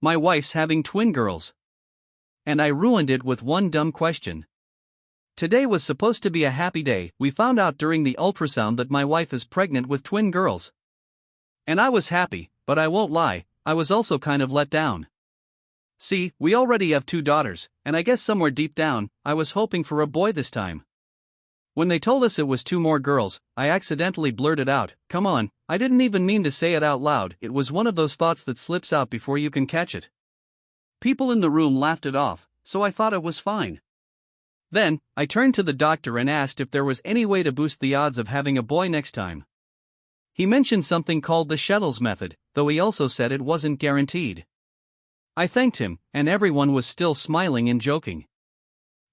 My wife's having twin girls. And I ruined it with one dumb question. Today was supposed to be a happy day. We found out during the ultrasound that my wife is pregnant with twin girls. And I was happy, but I won't lie, I was also kind of let down. See, we already have 2 daughters, and I guess somewhere deep down, I was hoping for a boy this time. When they told us it was 2 more girls, I accidentally blurted out, "Come on," I didn't even mean to say it out loud, it was one of those thoughts that slips out before you can catch it. People in the room laughed it off, so I thought it was fine. Then, I turned to the doctor and asked if there was any way to boost the odds of having a boy next time. He mentioned something called the Shettles method, though he also said it wasn't guaranteed. I thanked him, and everyone was still smiling and joking.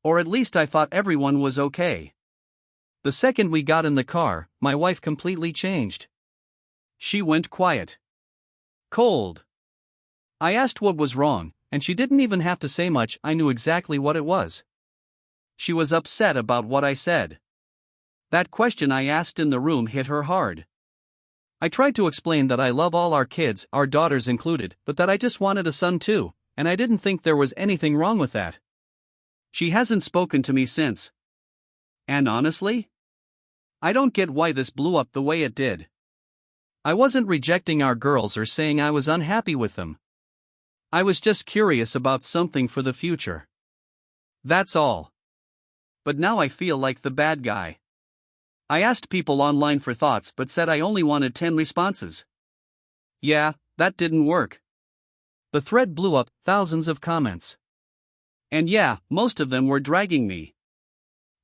Or at least I thought everyone was okay. The second we got in the car, my wife completely changed. She went quiet. Cold. I asked what was wrong, and she didn't even have to say much, I knew exactly what it was. She was upset about what I said. That question I asked in the room hit her hard. I tried to explain that I love all our kids, our daughters included, but that I just wanted a son too, and I didn't think there was anything wrong with that. She hasn't spoken to me since. And honestly, I don't get why this blew up the way it did. I wasn't rejecting our girls or saying I was unhappy with them. I was just curious about something for the future. That's all. But now I feel like the bad guy. I asked people online for thoughts but said I only wanted 10 responses. Yeah, that didn't work. The thread blew up, thousands of comments. And yeah, most of them were dragging me.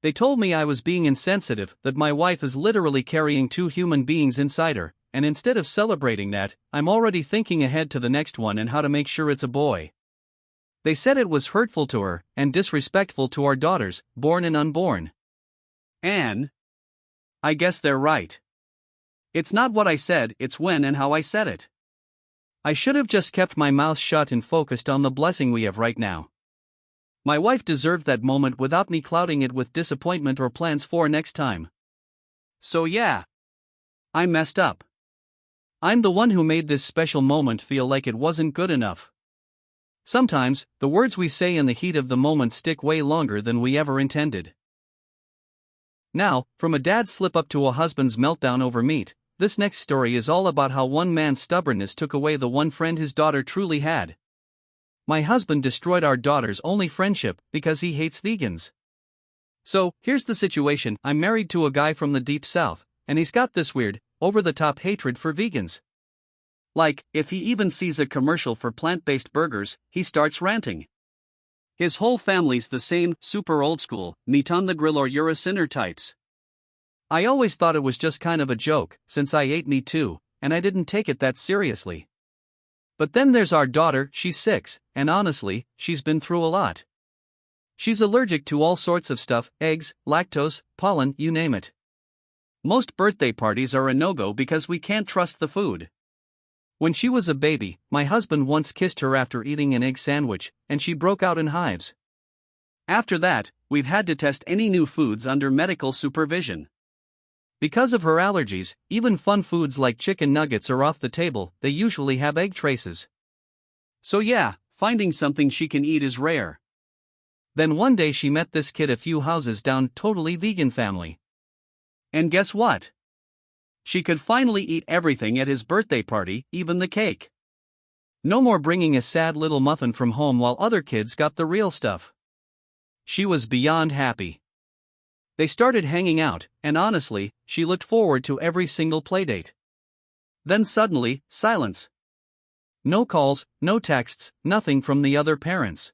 They told me I was being insensitive, that my wife is literally carrying 2 human beings inside her, and instead of celebrating that, I'm already thinking ahead to the next one and how to make sure it's a boy. They said it was hurtful to her, and disrespectful to our daughters, born and unborn. And I guess they're right. It's not what I said, it's when and how I said it. I should have just kept my mouth shut and focused on the blessing we have right now. My wife deserved that moment without me clouding it with disappointment or plans for next time. So yeah, I messed up. I'm the one who made this special moment feel like it wasn't good enough. Sometimes, the words we say in the heat of the moment stick way longer than we ever intended. Now, from a dad's slip-up to a husband's meltdown over meat, this next story is all about how one man's stubbornness took away the one friend his daughter truly had. My husband destroyed our daughter's only friendship because he hates vegans. So, here's the situation, I'm married to a guy from the deep south, and he's got this weird, over-the-top hatred for vegans. Like, if he even sees a commercial for plant-based burgers, he starts ranting. His whole family's the same, super old school, meat on the grill or you're a sinner types. I always thought it was just kind of a joke, since I ate meat too, and I didn't take it that seriously. But then there's our daughter, she's 6, and honestly, she's been through a lot. She's allergic to all sorts of stuff, eggs, lactose, pollen, you name it. Most birthday parties are a no-go because we can't trust the food. When she was a baby, my husband once kissed her after eating an egg sandwich, and she broke out in hives. After that, we've had to test any new foods under medical supervision. Because of her allergies, even fun foods like chicken nuggets are off the table, they usually have egg traces. So yeah, finding something she can eat is rare. Then one day she met this kid a few houses down, totally vegan family. And guess what? She could finally eat everything at his birthday party, even the cake. No more bringing a sad little muffin from home while other kids got the real stuff. She was beyond happy. They started hanging out, and honestly, she looked forward to every single playdate. Then suddenly, silence. No calls, no texts, nothing from the other parents.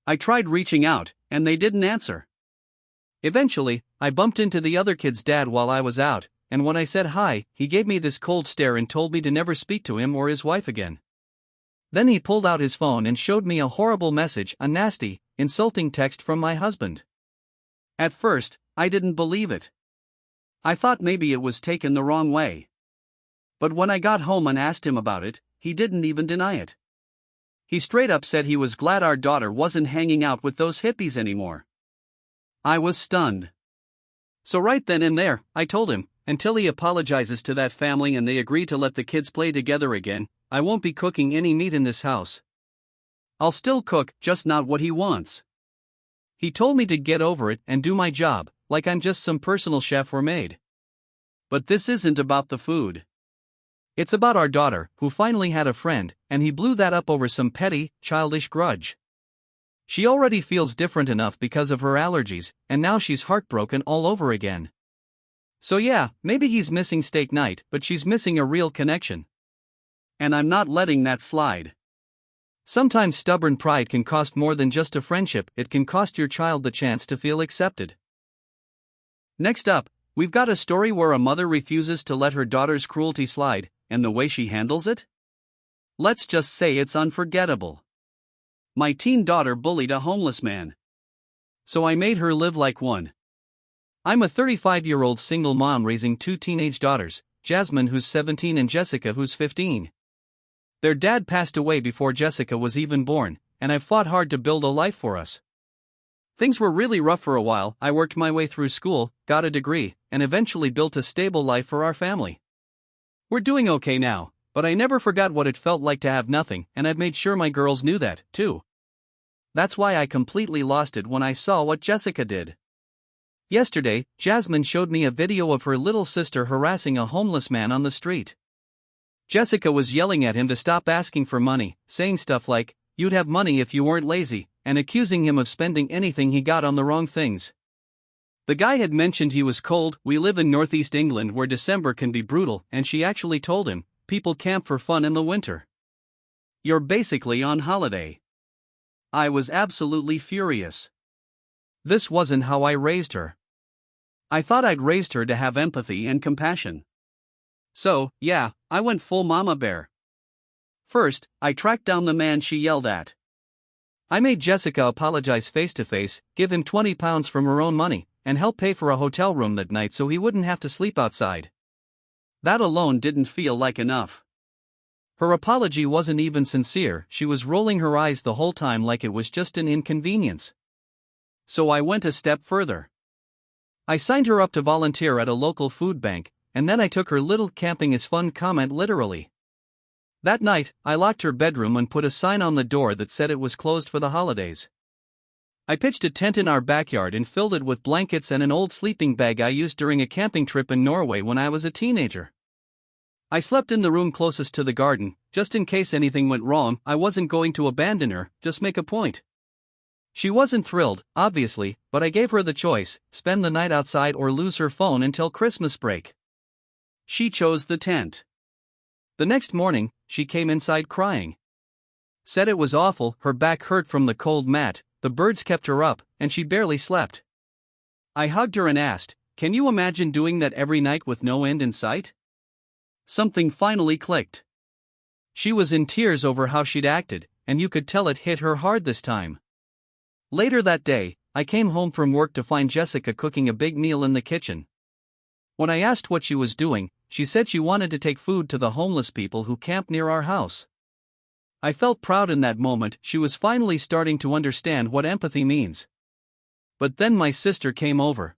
I tried reaching out, and they didn't answer. Eventually, I bumped into the other kid's dad while I was out, and when I said hi, he gave me this cold stare and told me to never speak to him or his wife again. Then he pulled out his phone and showed me a horrible message, a nasty, insulting text from my husband. At first, I didn't believe it. I thought maybe it was taken the wrong way. But when I got home and asked him about it, he didn't even deny it. He straight up said he was glad our daughter wasn't hanging out with those hippies anymore. I was stunned. So right then and there, I told him, until he apologizes to that family and they agree to let the kids play together again, I won't be cooking any meat in this house. I'll still cook, just not what he wants. He told me to get over it and do my job, like I'm just some personal chef or maid. But this isn't about the food. It's about our daughter, who finally had a friend, and he blew that up over some petty, childish grudge. She already feels different enough because of her allergies, and now she's heartbroken all over again. So yeah, maybe he's missing steak night, but she's missing a real connection. And I'm not letting that slide. Sometimes stubborn pride can cost more than just a friendship, it can cost your child the chance to feel accepted. Next up, we've got a story where a mother refuses to let her daughter's cruelty slide, and the way she handles it? Let's just say it's unforgettable. My teen daughter bullied a homeless man. So I made her live like one. I'm a 35-year-old single mom raising two teenage daughters, Jasmine who's 17 and Jessica who's 15. Their dad passed away before Jessica was even born, and I've fought hard to build a life for us. Things were really rough for a while. I worked my way through school, got a degree, and eventually built a stable life for our family. We're doing okay now, but I never forgot what it felt like to have nothing, and I've made sure my girls knew that, too. That's why I completely lost it when I saw what Jessica did. Yesterday, Jasmine showed me a video of her little sister harassing a homeless man on the street. Jessica was yelling at him to stop asking for money, saying stuff like, "You'd have money if you weren't lazy," and accusing him of spending anything he got on the wrong things. The guy had mentioned he was cold. We live in northeast England where December can be brutal, and she actually told him, "People camp for fun in the winter. You're basically on holiday." I was absolutely furious. This wasn't how I raised her. I thought I'd raised her to have empathy and compassion. So, yeah, I went full mama bear. First, I tracked down the man she yelled at. I made Jessica apologize face to face, give him £20 from her own money, and help pay for a hotel room that night so he wouldn't have to sleep outside. That alone didn't feel like enough. Her apology wasn't even sincere. She was rolling her eyes the whole time like it was just an inconvenience. So I went a step further. I signed her up to volunteer at a local food bank, and then I took her little camping is fun comment literally. That night, I locked her bedroom and put a sign on the door that said it was closed for the holidays. I pitched a tent in our backyard and filled it with blankets and an old sleeping bag I used during a camping trip in Norway when I was a teenager. I slept in the room closest to the garden, just in case anything went wrong. I wasn't going to abandon her, just make a point. She wasn't thrilled, obviously, but I gave her the choice, spend the night outside or lose her phone until Christmas break. She chose the tent. The next morning, she came inside crying. Said it was awful, her back hurt from the cold mat, the birds kept her up, and she barely slept. I hugged her and asked, "Can you imagine doing that every night with no end in sight?" Something finally clicked. She was in tears over how she'd acted, and you could tell it hit her hard this time. Later that day, I came home from work to find Jessica cooking a big meal in the kitchen. When I asked what she was doing, she said she wanted to take food to the homeless people who camp near our house. I felt proud in that moment. She was finally starting to understand what empathy means. But then my sister came over.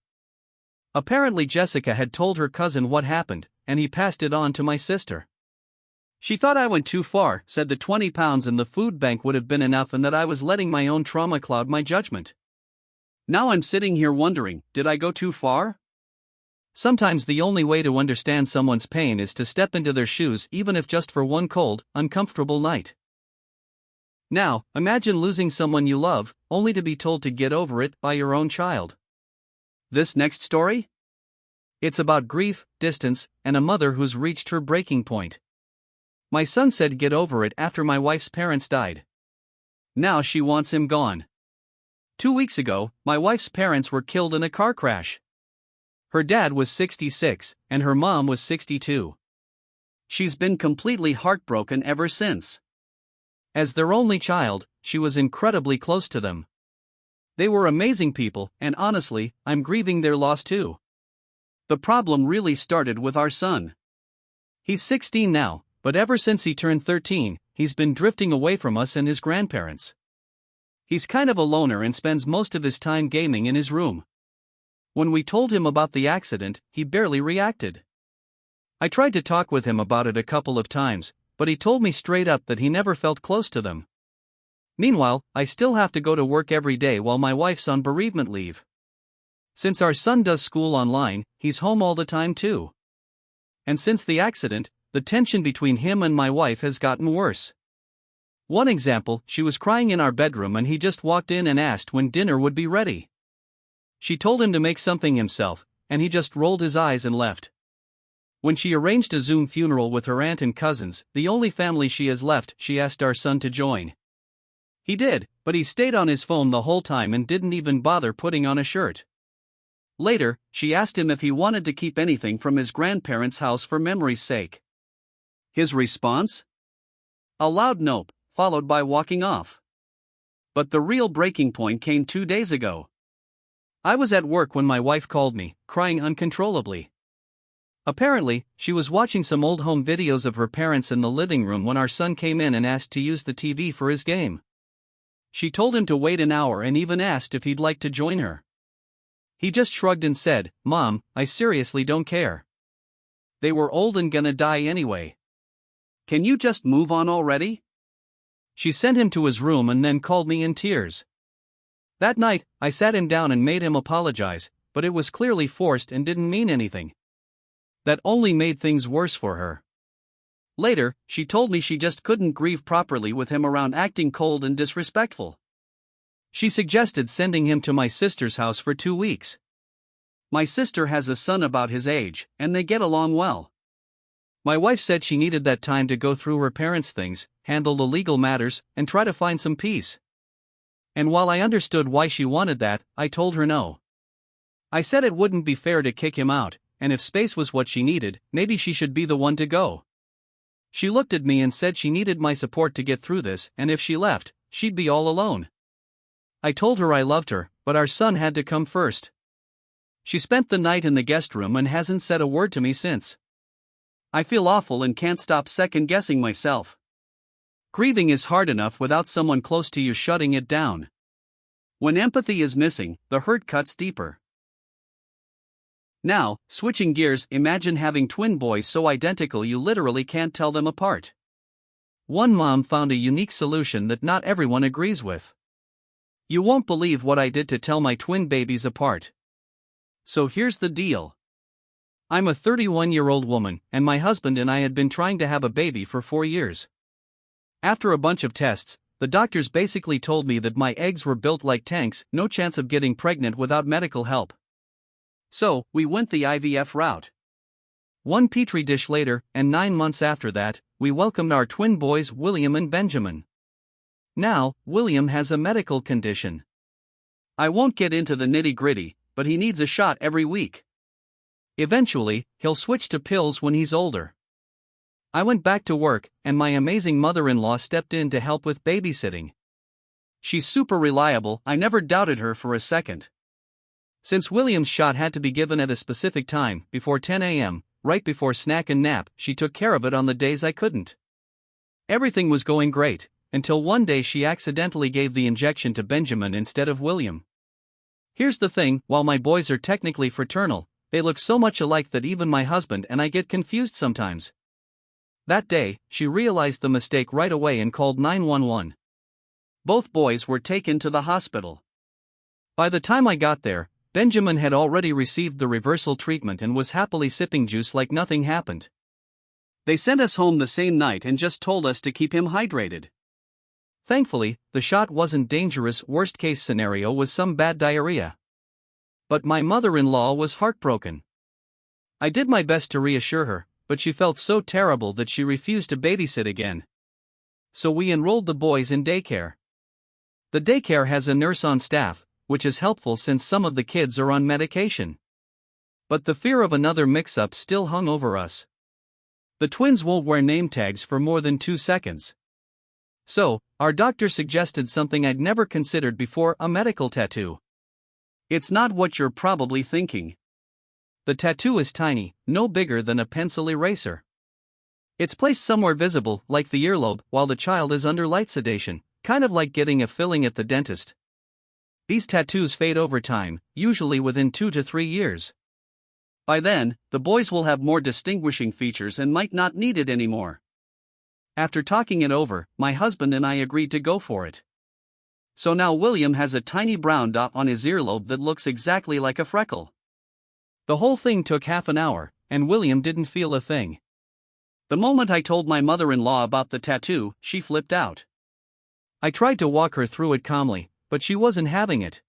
Apparently Jessica had told her cousin what happened, and he passed it on to my sister. She thought I went too far, said the £20 in the food bank would have been enough and that I was letting my own trauma cloud my judgment. Now I'm sitting here wondering, did I go too far? Sometimes the only way to understand someone's pain is to step into their shoes, even if just for one cold, uncomfortable night. Now, imagine losing someone you love, only to be told to get over it by your own child. This next story? It's about grief, distance, and a mother who's reached her breaking point. My son said get over it after my wife's parents died. Now she wants him gone. 2 weeks ago, my wife's parents were killed in a car crash. Her dad was 66, and her mom was 62. She's been completely heartbroken ever since. As their only child, she was incredibly close to them. They were amazing people, and honestly, I'm grieving their loss too. The problem really started with our son. He's 16 now, but ever since he turned 13, he's been drifting away from us and his grandparents. He's kind of a loner and spends most of his time gaming in his room. When we told him about the accident, he barely reacted. I tried to talk with him about it a couple of times, but he told me straight up that he never felt close to them. Meanwhile, I still have to go to work every day while my wife's on bereavement leave. Since our son does school online, he's home all the time too. And since the accident, the tension between him and my wife has gotten worse. One example, she was crying in our bedroom and he just walked in and asked when dinner would be ready. She told him to make something himself, and he just rolled his eyes and left. When she arranged a Zoom funeral with her aunt and cousins, the only family she has left, she asked our son to join. He did, but he stayed on his phone the whole time and didn't even bother putting on a shirt. Later, she asked him if he wanted to keep anything from his grandparents' house for memory's sake. His response? A loud nope, followed by walking off. But the real breaking point came 2 days ago. I was at work when my wife called me, crying uncontrollably. Apparently, she was watching some old home videos of her parents in the living room when our son came in and asked to use the TV for his game. She told him to wait an hour and even asked if he'd like to join her. He just shrugged and said, "Mom, I seriously don't care. They were old and gonna die anyway. Can you just move on already?" She sent him to his room and then called me in tears. That night, I sat him down and made him apologize, but it was clearly forced and didn't mean anything. That only made things worse for her. Later, she told me she just couldn't grieve properly with him around acting cold and disrespectful. She suggested sending him to my sister's house for 2 weeks. My sister has a son about his age, and they get along well. My wife said she needed that time to go through her parents' things, handle the legal matters, and try to find some peace. And while I understood why she wanted that, I told her no. I said it wouldn't be fair to kick him out, and if space was what she needed, maybe she should be the one to go. She looked at me and said she needed my support to get through this, and if she left, she'd be all alone. I told her I loved her, but our son had to come first. She spent the night in the guest room and hasn't said a word to me since. I feel awful and can't stop second-guessing myself. Grieving is hard enough without someone close to you shutting it down. When empathy is missing, the hurt cuts deeper. Now, switching gears, imagine having twin boys so identical you literally can't tell them apart. One mom found a unique solution that not everyone agrees with. You won't believe what I did to tell my twin babies apart. So here's the deal. I'm a 31-year-old woman, and my husband and I had been trying to have a baby for 4 years. After a bunch of tests, the doctors basically told me that my eggs were built like tanks, no chance of getting pregnant without medical help. So, we went the IVF route. 1 petri dish later, and 9 months after that, we welcomed our twin boys William and Benjamin. Now, William has a medical condition. I won't get into the nitty-gritty, but he needs a shot every week. Eventually, he'll switch to pills when he's older. I went back to work, and my amazing mother-in-law stepped in to help with babysitting. She's super reliable, I never doubted her for a second. Since William's shot had to be given at a specific time, before 10 a.m., right before snack and nap, she took care of it on the days I couldn't. Everything was going great, until one day she accidentally gave the injection to Benjamin instead of William. Here's the thing, while my boys are technically fraternal, they look so much alike that even my husband and I get confused sometimes. That day, she realized the mistake right away and called 911. Both boys were taken to the hospital. By the time I got there, Benjamin had already received the reversal treatment and was happily sipping juice like nothing happened. They sent us home the same night and just told us to keep him hydrated. Thankfully, the shot wasn't dangerous. Worst-case scenario was some bad diarrhea. But my mother-in-law was heartbroken. I did my best to reassure her, but she felt so terrible that she refused to babysit again. So we enrolled the boys in daycare. The daycare has a nurse on staff, which is helpful since some of the kids are on medication. But the fear of another mix-up still hung over us. The twins won't wear name tags for more than 2 seconds. So, our doctor suggested something I'd never considered before: a medical tattoo. It's not what you're probably thinking. The tattoo is tiny, no bigger than a pencil eraser. It's placed somewhere visible, like the earlobe, while the child is under light sedation, kind of like getting a filling at the dentist. These tattoos fade over time, usually within 2 to 3 years. By then, the boys will have more distinguishing features and might not need it anymore. After talking it over, my husband and I agreed to go for it. So now William has a tiny brown dot on his earlobe that looks exactly like a freckle. The whole thing took half an hour, and William didn't feel a thing. The moment I told my mother-in-law about the tattoo, she flipped out. I tried to walk her through it calmly, but she wasn't having it.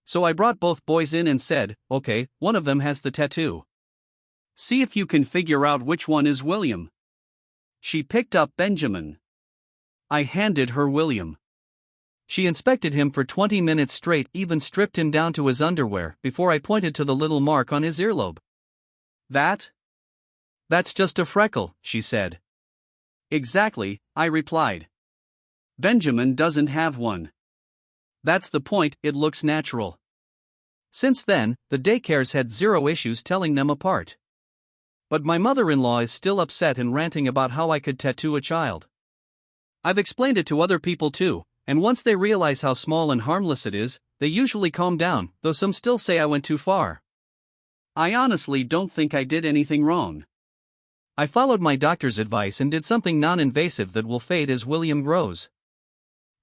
So I brought both boys in and said, okay, one of them has the tattoo. See if you can figure out which one is William. She picked up Benjamin. I handed her William. She inspected him for 20 minutes straight, even stripped him down to his underwear before I pointed to the little mark on his earlobe. That's just a freckle, she said. Exactly, I replied. Benjamin doesn't have one. That's the point, it looks natural. Since then, the daycares had zero issues telling them apart. But my mother-in-law is still upset and ranting about how I could tattoo a child. I've explained it to other people too, and once they realize how small and harmless it is, they usually calm down, though some still say I went too far. I honestly don't think I did anything wrong. I followed my doctor's advice and did something non-invasive that will fade as William grows.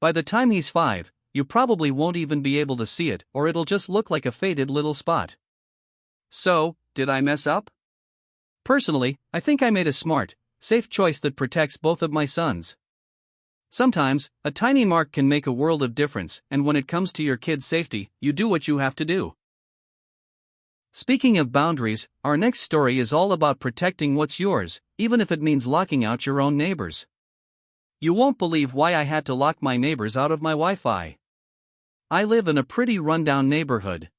By the time he's 5, you probably won't even be able to see it, or it'll just look like a faded little spot. So, did I mess up? Personally, I think I made a smart, safe choice that protects both of my sons. Sometimes, a tiny mark can make a world of difference, and when it comes to your kid's safety, you do what you have to do. Speaking of boundaries, our next story is all about protecting what's yours, even if it means locking out your own neighbors. You won't believe why I had to lock my neighbors out of my Wi-Fi. I live in a pretty rundown neighborhood.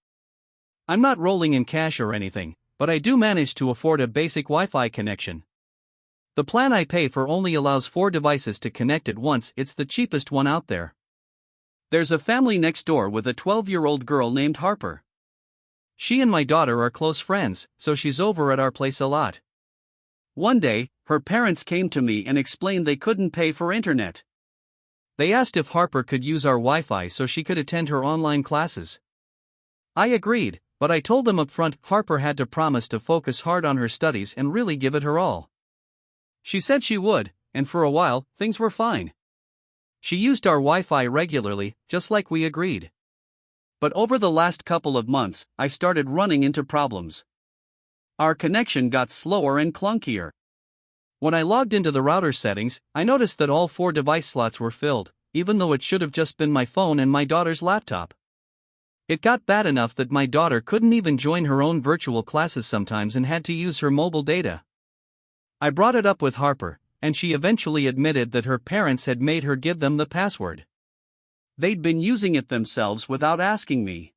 I'm not rolling in cash or anything, but I do manage to afford a basic Wi-Fi connection. The plan I pay for only allows 4 devices to connect at once. It's the cheapest one out there. There's a family next door with a 12-year-old girl named Harper. She and my daughter are close friends, so she's over at our place a lot. One day, her parents came to me and explained they couldn't pay for internet. They asked if Harper could use our Wi-Fi so she could attend her online classes. I agreed, but I told them up front Harper had to promise to focus hard on her studies and really give it her all. She said she would, and for a while, things were fine. She used our Wi-Fi regularly, just like we agreed. But over the last couple of months, I started running into problems. Our connection got slower and clunkier. When I logged into the router settings, I noticed that all 4 device slots were filled, even though it should have just been my phone and my daughter's laptop. It got bad enough that my daughter couldn't even join her own virtual classes sometimes and had to use her mobile data. I brought it up with Harper, and she eventually admitted that her parents had made her give them the password. They'd been using it themselves without asking me.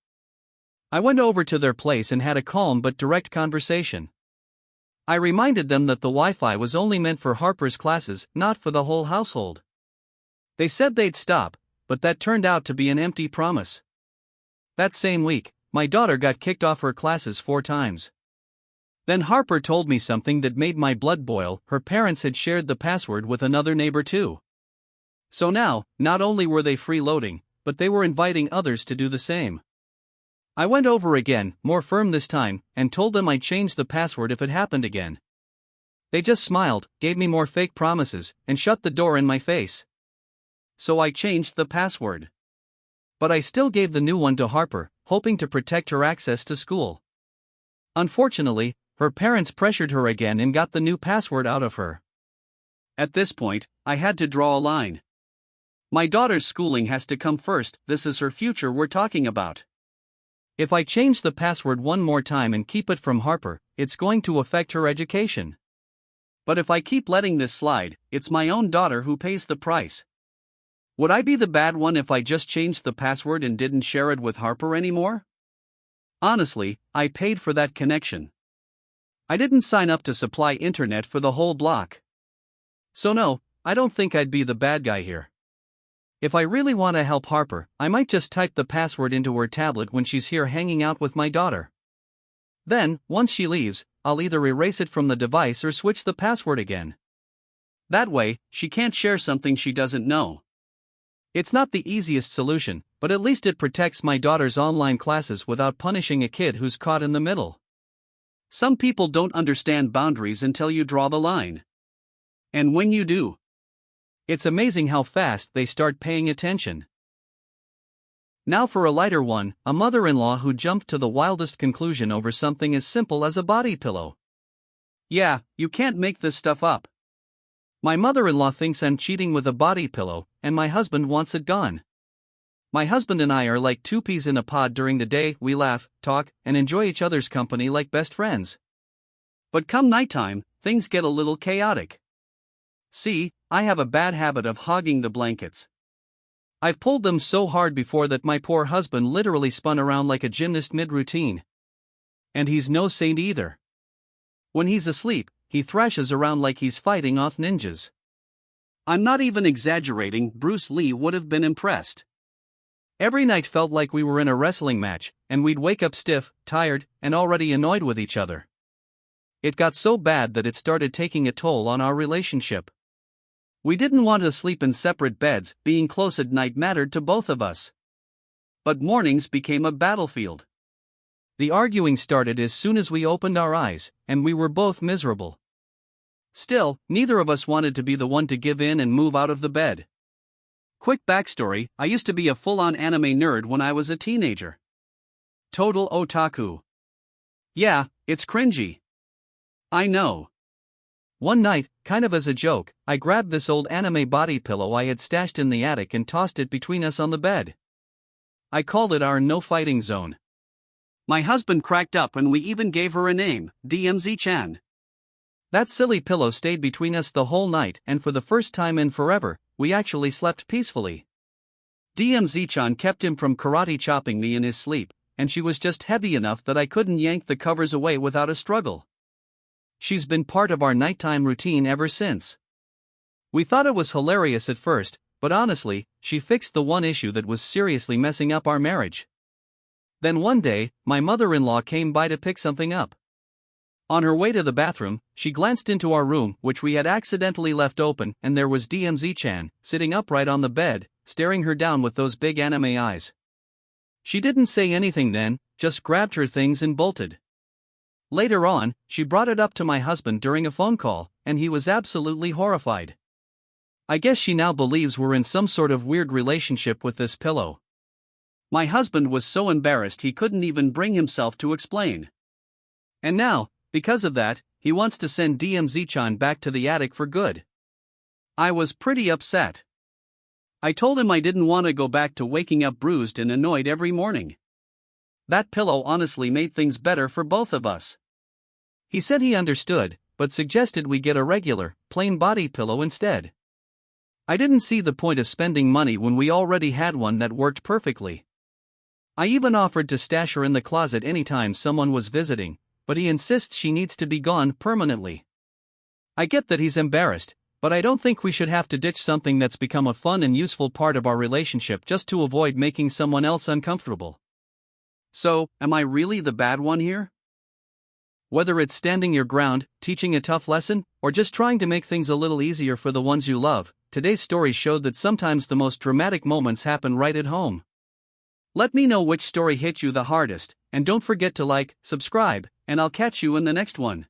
I went over to their place and had a calm but direct conversation. I reminded them that the Wi-Fi was only meant for Harper's classes, not for the whole household. They said they'd stop, but that turned out to be an empty promise. That same week, my daughter got kicked off her classes 4 times. Then Harper told me something that made my blood boil. Her parents had shared the password with another neighbor too. So now, not only were they freeloading, but they were inviting others to do the same. I went over again, more firm this time, and told them I'd change the password if it happened again. They just smiled, gave me more fake promises, and shut the door in my face. So I changed the password. But I still gave the new one to Harper, hoping to protect her access to school. Unfortunately, her parents pressured her again and got the new password out of her. At this point, I had to draw a line. My daughter's schooling has to come first. This is her future we're talking about. If I change the password one more time and keep it from Harper, it's going to affect her education. But if I keep letting this slide, it's my own daughter who pays the price. Would I be the bad one if I just changed the password and didn't share it with Harper anymore? Honestly, I paid for that connection. I didn't sign up to supply internet for the whole block. So no, I don't think I'd be the bad guy here. If I really want to help Harper, I might just type the password into her tablet when she's here hanging out with my daughter. Then, once she leaves, I'll either erase it from the device or switch the password again. That way, she can't share something she doesn't know. It's not the easiest solution, but at least it protects my daughter's online classes without punishing a kid who's caught in the middle. Some people don't understand boundaries until you draw the line. And when you do, it's amazing how fast they start paying attention. Now for a lighter one, a mother-in-law who jumped to the wildest conclusion over something as simple as a body pillow. Yeah, you can't make this stuff up. My mother-in-law thinks I'm cheating with a body pillow, and my husband wants it gone. My husband and I are like two peas in a pod during the day. We laugh, talk, and enjoy each other's company like best friends. But come nighttime, things get a little chaotic. See, I have a bad habit of hogging the blankets. I've pulled them so hard before that my poor husband literally spun around like a gymnast mid-routine. And he's no saint either. When he's asleep, he thrashes around like he's fighting off ninjas. I'm not even exaggerating, Bruce Lee would have been impressed. Every night felt like we were in a wrestling match, and we'd wake up stiff, tired, and already annoyed with each other. It got so bad that it started taking a toll on our relationship. We didn't want to sleep in separate beds, being close at night mattered to both of us. But mornings became a battlefield. The arguing started as soon as we opened our eyes, and we were both miserable. Still, neither of us wanted to be the one to give in and move out of the bed. Quick backstory, I used to be a full-on anime nerd when I was a teenager. Total otaku. Yeah, it's cringy. I know. One night, kind of as a joke, I grabbed this old anime body pillow I had stashed in the attic and tossed it between us on the bed. I called it our no-fighting zone. My husband cracked up and we even gave her a name, DMZ-chan. That silly pillow stayed between us the whole night, and for the first time in forever, we actually slept peacefully. DMZ-chan kept him from karate chopping me in his sleep, and she was just heavy enough that I couldn't yank the covers away without a struggle. She's been part of our nighttime routine ever since. We thought it was hilarious at first, but honestly, she fixed the one issue that was seriously messing up our marriage. Then one day, my mother-in-law came by to pick something up. On her way to the bathroom, she glanced into our room, which we had accidentally left open, and there was DMZ-chan, sitting upright on the bed, staring her down with those big anime eyes. She didn't say anything then, just grabbed her things and bolted. Later on, she brought it up to my husband during a phone call, and he was absolutely horrified. I guess she now believes we're in some sort of weird relationship with this pillow. My husband was so embarrassed he couldn't even bring himself to explain. And now, because of that, he wants to send DMZ-chan back to the attic for good. I was pretty upset. I told him I didn't want to go back to waking up bruised and annoyed every morning. That pillow honestly made things better for both of us. He said he understood, but suggested we get a regular, plain body pillow instead. I didn't see the point of spending money when we already had one that worked perfectly. I even offered to stash her in the closet anytime someone was visiting, but he insists she needs to be gone permanently. I get that he's embarrassed, but I don't think we should have to ditch something that's become a fun and useful part of our relationship just to avoid making someone else uncomfortable. So, am I really the bad one here? Whether it's standing your ground, teaching a tough lesson, or just trying to make things a little easier for the ones you love, today's story showed that sometimes the most dramatic moments happen right at home. Let me know which story hit you the hardest, and don't forget to like, subscribe, and I'll catch you in the next one.